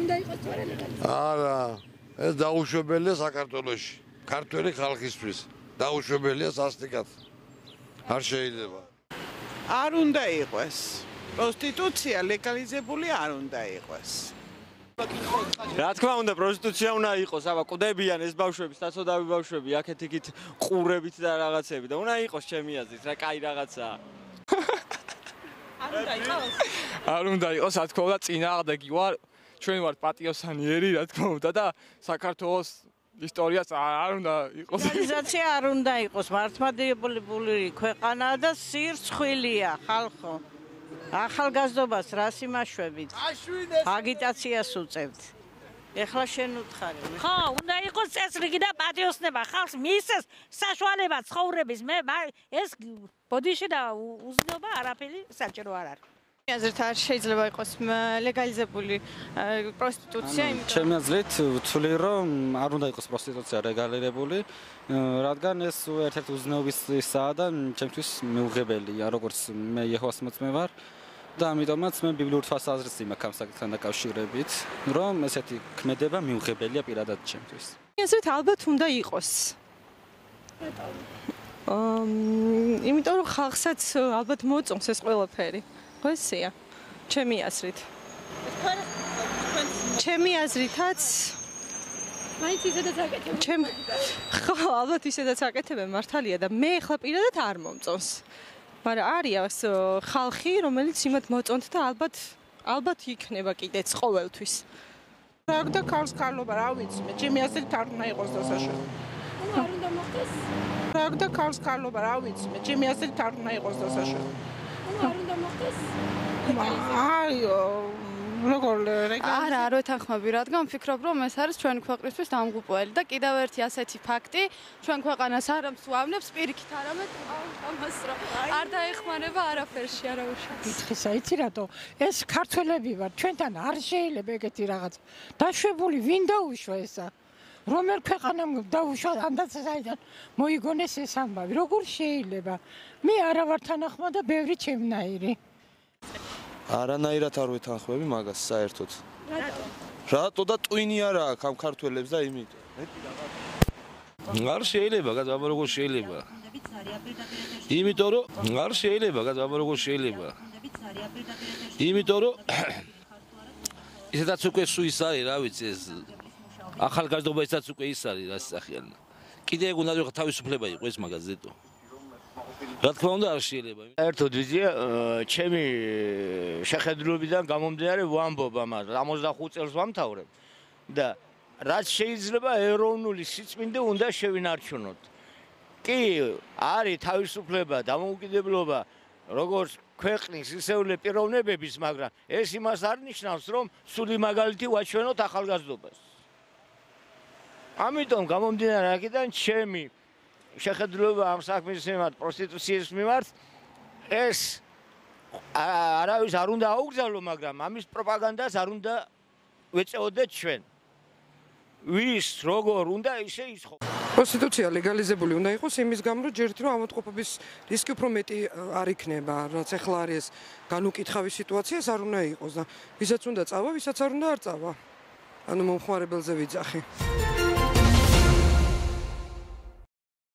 უნდა იყოს თუ არა ლეგალიზებული? არა, ეს დაუშვებელია საქართველოში. ქართველი ხალხისთვის. დაუშვებელია სასტიკად. არ შეიძლება. არ უნდა იყოს. პროსტიტუცია ლეგალიზებული არ უნდა იყოს. რა თქმა უნდა, პროსტიტუცია უნდა იყოს, აბა კვდებიან ეს ბავშვები, საცოდავი ბავშვები, აქეთ-იქით ყურებით და რაღაცები და უნდა იყოს ჩემი აზრით, რა კაი რაღაცაა. არ უნდა იყოს? არ უნდა იყოს, რა თქმა უნდა, წინააღმდეგი ვარ, ჩვენ ვართ პატიოსანიერი, რა თქმა უნდა და საქართველოს ისტორიაც არ უნდა იყოს. ლეგალიზაცია არ უნდა იყოს, მართლმადიდებელი ქვეყანაა და სირცხვილია ხალხო. ახალგაზრდობას რას იმაშვებით? აგიტაციას უწევთ. ეხლა შენ უთხარი. ხო, უნდა იყოს წესრიგი და პატიოსნება ხალხს მისცეს საშუალება ცხოვრების. მე ეს ბოდიში და უზნეობა არაფერი საჭირო არ არის. აზრით არ შეიძლება იყოს ლეგალიზებული პროსტიტუცია, იმიტომ ჩემი აზრით ვთვლი რომ არ უნდა იყოს პროსტიტუცია ლეგალიზებული, რადგან ეს ერთ-ერთი უზნეობის ისაა და ჩემთვის მიუღებელია, როგორც მე იეჰოვას მოწმე ვარ და ამიტომაც მე ბიბლიურ თვალსაზრისით მაქვს ამ საკითხთან დაკავშირებით, რომ ესეთი ქმედება მიუღებელია პირადად ჩემთვის. აზრით ალბათ უნდა იყოს. იმიტომ რომ ხალხსაც ალბათ მოწონს ეს ყველაფერი. ესეა ჩემი აზრით. ჩემი აზრითაც მაინც ისედაც აკეთებ. ხო, ალბათ ისედაც აკეთებენ მართალია და მე ახლა პირადად არ მომწონს. მაგრამ არის ხალხი, რომელიც იმათ მოწონთ და ალბათ იქნება კიდეც ყოველთვის. რა და ქალს ქალობა, რა ვიცი, მე ჩემი აზრით არ უნდა იყოს დასაშორება. არ უნდა მოხდეს. რა და ქალს ქალობა, რა ვიცი, მე ჩემი აზრით არ უნდა იყოს დასაშორება. არ უნდა მოხდეს. არა, არ ვეთანხმები, რადგან ვფიქრობ, რომ ეს არის ჩვენი ქვეყნისთვის დამღუპველი და კიდევ ერთი ასეთი ფაქტი, ჩვენ ქვეყანას არ ამსვამნებს პირიქით, არამედ ამას რომ არ დაეხმარება არაფერში, არავის. იცი, იცი რატო? ეს ქართველები ვარ, ჩვენთან არ შეიძლება ეგეთი რაღაც. დაშვებული ვინ დაუშვა ესა? რომელ ქვეყანამ დაუშვა ანდაც საიდან მოიგონეს ეს ამბავი? როგორ შეიძლება? მე არა ვარ თანახმა და ბევრი ჩემნაირი. არანაირად არ ვეთანხმები მაგას საერთოდ. რატო და ტვინი არა აქვს ამ ქართველებს და იმიტომ. არ შეიძლება, გადააბა როგორ შეიძლება. იმიტომ რომ არ შეიძლება, გადააბა როგორ შეიძლება. იმიტომ რომ ისედაც უკვე სულ ის არის, რა ვიცი, ეს ახალგაზრდობა ისაც უკვე ის არის, რა სახიან. კიდე ეგ უნდა რომ თავისუფლება იყოს ეს მაგაზეთო. რა თქმა უნდა არ შეიძლება. ერთოდ ვიზია ჩემი შეხედულებიდან გამომდინარე ვამბობ ამას 65 წელს ვამთავრებ და რაც შეიძლება ეროვნული სიწმინდე უნდა შევინარჩუნოთ. კი, არის თავისუფლება, დამოუკიდებლობა, როგორც ქვეყნის ისევე პიროვნებების, მაგრამ ეს იმას არ ნიშნავს, რომ სული მაგალითი ვაჩვენოთ ახალგაზრდობას. ამიტომ გამომდინარე აქედან ჩემი შეხედულება ამ საქმის მიმართ, პროსტიტუციის მიმართ, ეს არავის არ უნდა აუგზავნო, მაგრამ ამის პროპაგანდას არ უნდა ვეწეოდეთ ჩვენ. ვის როგორ უნდა ისე იცხოვ. პროსტიტუცია ლეგალიზებული უნდა იყოს იმის გამო, რომ ჯერ რომ ამოტყოფობის რისკი უფრო მეტი არ იქნება, რაც ახლა არის განუკითხავი სიტუაცია, ეს არ უნდა იყოს და ვისაც უნდა წავა, ვისაც არ უნდა არ წავა. ანუ მომხმარებელზე ვიძახი.